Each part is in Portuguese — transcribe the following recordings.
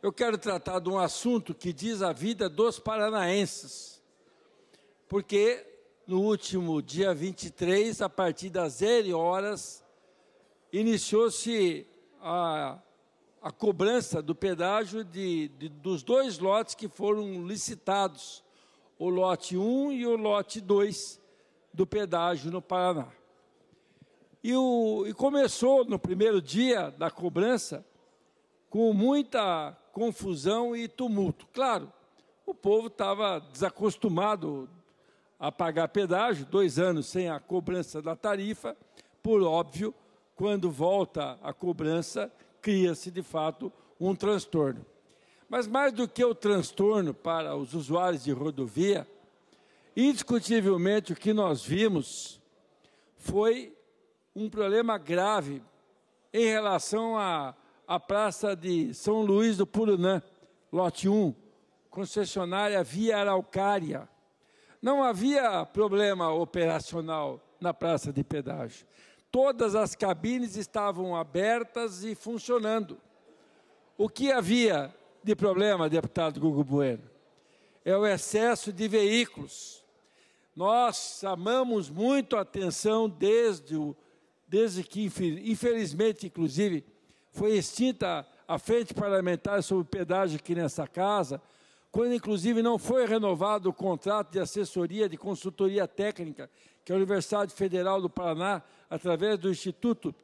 eu quero tratar de um assunto que diz a vida dos paranaenses, porque no último dia 23, a partir das 0 horas, iniciou-se a cobrança do pedágio dos 2 lotes que foram licitados, o lote 1 e o lote 2 do pedágio no Paraná. E começou no primeiro dia da cobrança com muita confusão e tumulto. Claro, o povo estava desacostumado a pagar pedágio, 2 anos sem a cobrança da tarifa, por óbvio, quando volta a cobrança, cria-se de fato um transtorno. Mas mais do que o transtorno para os usuários de rodovia, indiscutivelmente o que nós vimos foi um problema grave em relação à Praça de São Luís do Purunã, lote 1, concessionária Via Araucária. Não havia problema operacional na praça de pedágio. Todas as cabines estavam abertas e funcionando. O que havia de problema, deputado Gugu Bueno? É o excesso de veículos. Nós chamamos muito a atenção desde que, infelizmente, inclusive, foi extinta a frente parlamentar sobre o pedágio aqui nessa casa, quando, inclusive, não foi renovado o contrato de assessoria de consultoria técnica que a Universidade Federal do Paraná, através do Instituto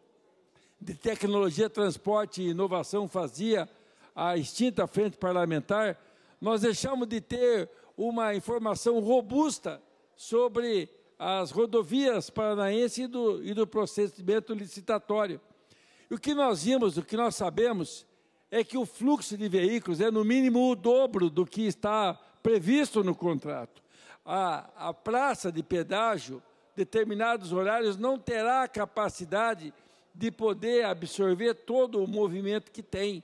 de Tecnologia, Transporte e Inovação, fazia a extinta frente parlamentar, nós deixamos de ter uma informação robusta sobre as rodovias paranaenses e do procedimento licitatório. E o que nós vimos, o que nós sabemos, é que o fluxo de veículos é no mínimo o dobro do que está previsto no contrato. A praça de pedágio, determinados horários, não terá a capacidade de poder absorver todo o movimento que tem.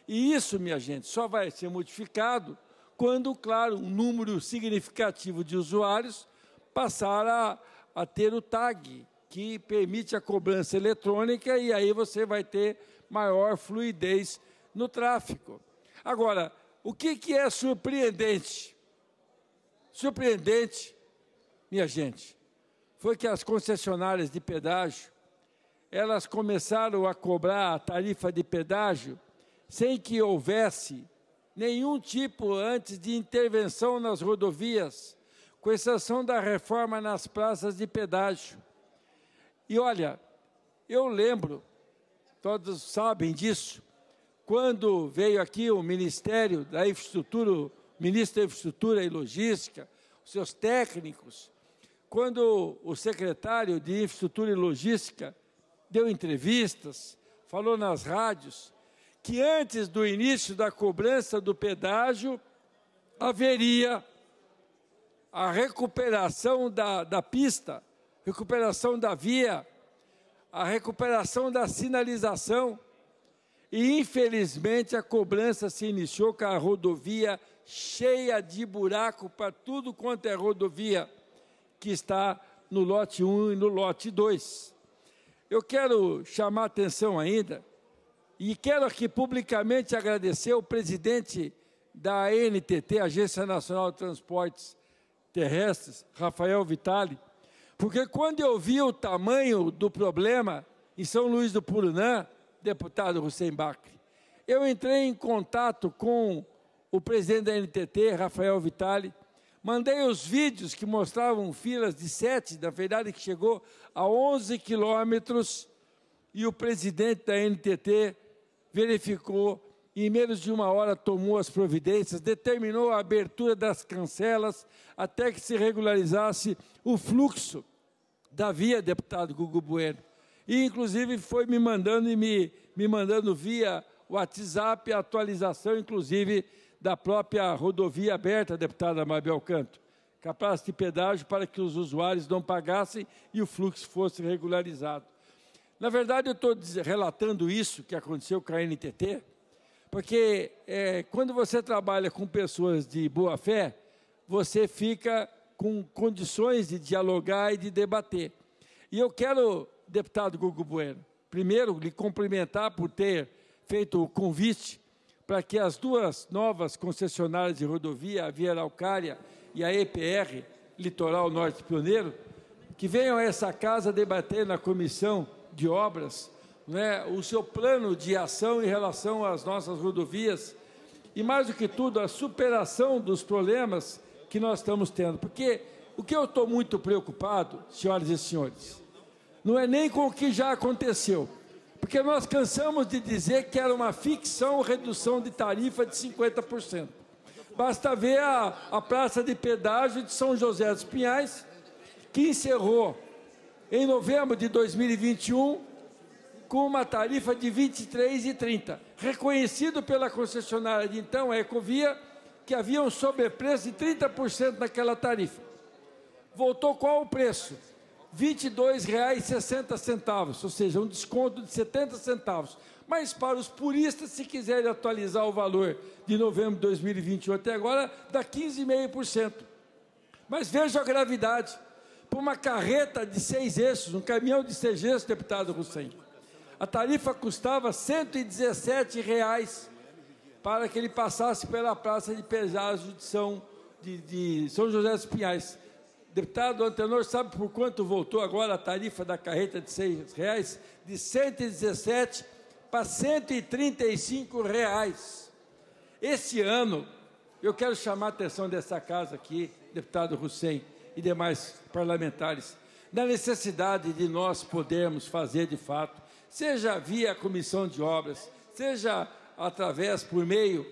E isso, minha gente, só vai ser modificado quando, claro, um número significativo de usuários passar a ter o TAG, que permite a cobrança eletrônica, e aí você vai ter maior fluidez no tráfego. Agora, o que é surpreendente? Surpreendente, minha gente, foi que as concessionárias de pedágio, elas começaram a cobrar a tarifa de pedágio sem que houvesse nenhum tipo antes de intervenção nas rodovias, com exceção da reforma nas praças de pedágio. E olha, eu lembro, todos sabem disso, quando veio aqui o Ministério da Infraestrutura, o ministro da Infraestrutura e Logística, os seus técnicos, quando o secretário de Infraestrutura e Logística deu entrevistas, falou nas rádios, que antes do início da cobrança do pedágio, haveria a recuperação da pista, recuperação da via, a recuperação da sinalização. E, infelizmente, a cobrança se iniciou com a rodovia cheia de buraco para tudo quanto é rodovia que está no lote 1 e no lote 2. Eu quero chamar a atenção ainda, e quero aqui publicamente agradecer ao presidente da ANTT, Agência Nacional de Transportes Terrestres, Rafael Vitali, porque quando eu vi o tamanho do problema em São Luís do Purunã, deputado Hussein Bakri, eu entrei em contato com o presidente da ANTT, Rafael Vitali, mandei os vídeos que mostravam filas de 7, na verdade que chegou a 11 quilômetros, e o presidente da ANTT verificou, e em menos de 1 hora tomou as providências, determinou a abertura das cancelas até que se regularizasse o fluxo da via, deputado Gugu Bueno. E, inclusive, foi me mandando via WhatsApp a atualização, inclusive, da própria rodovia aberta, deputada Mabel Canto, capaz de pedágio para que os usuários não pagassem e o fluxo fosse regularizado. Na verdade, eu estou relatando isso que aconteceu com a ANTT, porque quando você trabalha com pessoas de boa fé, você fica com condições de dialogar e de debater. E eu quero, deputado Gugu Bueno, primeiro lhe cumprimentar por ter feito o convite para que as duas novas concessionárias de rodovia, a Via Araucária e a EPR, Litoral Norte Pioneiro, que venham a essa casa debater na Comissão de Obras, né, o seu plano de ação em relação às nossas rodovias e, mais do que tudo, a superação dos problemas que nós estamos tendo. Porque o que eu estou muito preocupado, senhoras e senhores, não é nem com o que já aconteceu, porque nós cansamos de dizer que era uma ficção redução de tarifa de 50%. Basta ver a praça de pedágio de São José dos Pinhais, que encerrou em novembro de 2021 com uma tarifa de R$ 23,30, reconhecido pela concessionária de então, a Ecovia, que havia um sobrepreço de 30% naquela tarifa. Voltou qual o preço? R$ 22,60, ou seja, um desconto de 70 centavos. Mas para os puristas, se quiserem atualizar o valor de novembro de 2021 até agora, dá 15,5%. Mas veja a gravidade. Para uma carreta de 6 eixos, um caminhão de 6 eixos, deputado Hussein, a tarifa custava R$ 117 para que ele passasse pela praça de pedágio de São José dos Pinhais. Deputado Antenor, sabe por quanto voltou agora a tarifa da carreta de R$ 6? De 117 para R$ 135. Esse ano, eu quero chamar a atenção dessa casa aqui, deputado Hussein e demais parlamentares, na necessidade de nós podermos fazer de fato, seja via Comissão de Obras, seja através, por meio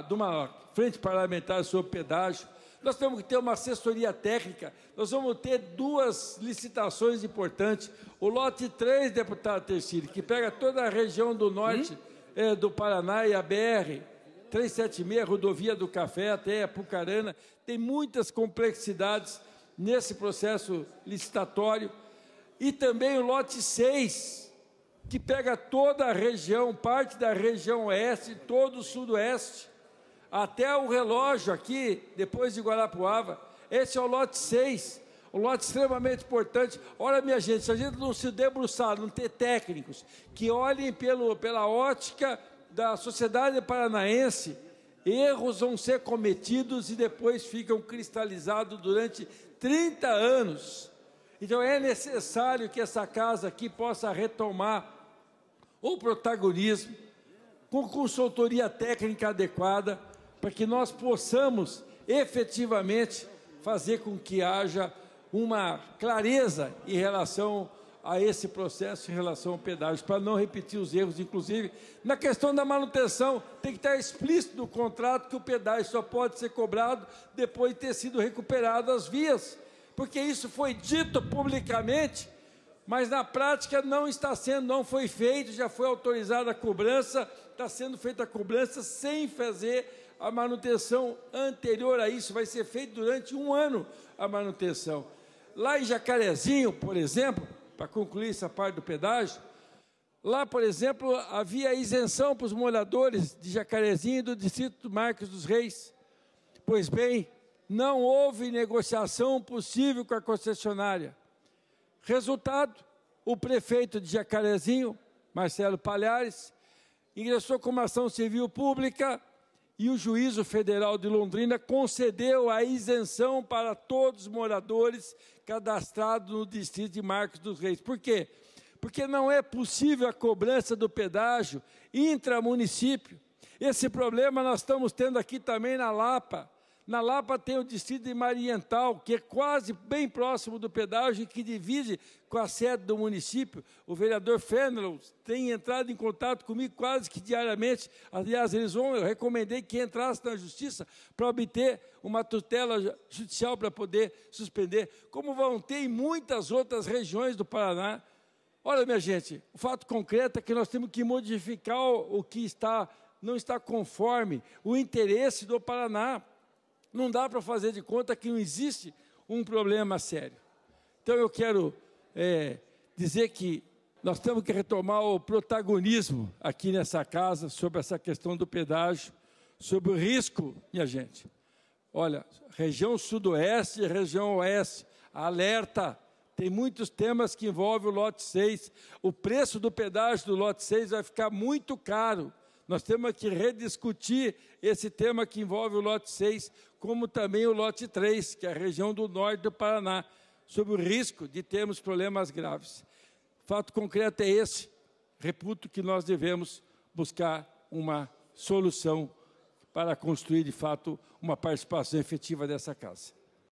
de uma frente parlamentar sobre pedágio, nós temos que ter uma assessoria técnica, nós vamos ter 2 licitações importantes. O lote 3, deputado Tercílio, que pega toda a região do norte do Paraná e a BR 376, rodovia do Café até Apucarana, tem muitas complexidades nesse processo licitatório. E também o lote 6, que pega toda a região, parte da região oeste, todo o sudoeste, até o relógio aqui, depois de Guarapuava. Esse é o lote 6, um lote extremamente importante. Olha, minha gente, se a gente não se debruçar, não ter técnicos que olhem pela ótica da sociedade paranaense, erros vão ser cometidos e depois ficam cristalizados durante 30 anos. Então, é necessário que essa casa aqui possa retomar o protagonismo, com consultoria técnica adequada, para que nós possamos efetivamente fazer com que haja uma clareza em relação a esse processo, em relação ao pedágio, para não repetir os erros, inclusive na questão da manutenção, tem que estar explícito no contrato que o pedágio só pode ser cobrado depois de ter sido recuperado as vias, porque isso foi dito publicamente, mas na prática não foi feito, já foi autorizada a cobrança, está sendo feita a cobrança sem fazer a manutenção anterior a isso, vai ser feito durante 1 ano a manutenção. Lá em Jacarezinho, por exemplo, para concluir essa parte do pedágio, lá, por exemplo, havia isenção para os moradores de Jacarezinho e do distrito do Marcos dos Reis. Pois bem, não houve negociação possível com a concessionária. Resultado, o prefeito de Jacarezinho, Marcelo Palhares, ingressou com uma ação civil pública e o Juízo Federal de Londrina concedeu a isenção para todos os moradores cadastrados no distrito de Marcos dos Reis. Por quê? Porque não é possível a cobrança do pedágio intramunicípio. Esse problema nós estamos tendo aqui também na Lapa. Na Lapa tem o distrito de Mariental, que é quase bem próximo do pedágio e que divide com a sede do município. O vereador Fenelon tem entrado em contato comigo quase que diariamente. Aliás, eu recomendei que entrasse na justiça para obter uma tutela judicial para poder suspender, como vão ter em muitas outras regiões do Paraná. Olha, minha gente, o fato concreto é que nós temos que modificar o que não está conforme o interesse do Paraná. Não dá para fazer de conta que não existe um problema sério. Então, eu quero dizer que nós temos que retomar o protagonismo aqui nessa casa sobre essa questão do pedágio, sobre o risco, minha gente. Olha, região sudoeste e região oeste, alerta, tem muitos temas que envolvem o lote 6. O preço do pedágio do lote 6 vai ficar muito caro. Nós temos que rediscutir esse tema que envolve o lote 6, como também o lote 3, que é a região do norte do Paraná, sobre o risco de termos problemas graves. Fato concreto é esse. Reputo que nós devemos buscar uma solução para construir, de fato, uma participação efetiva dessa casa.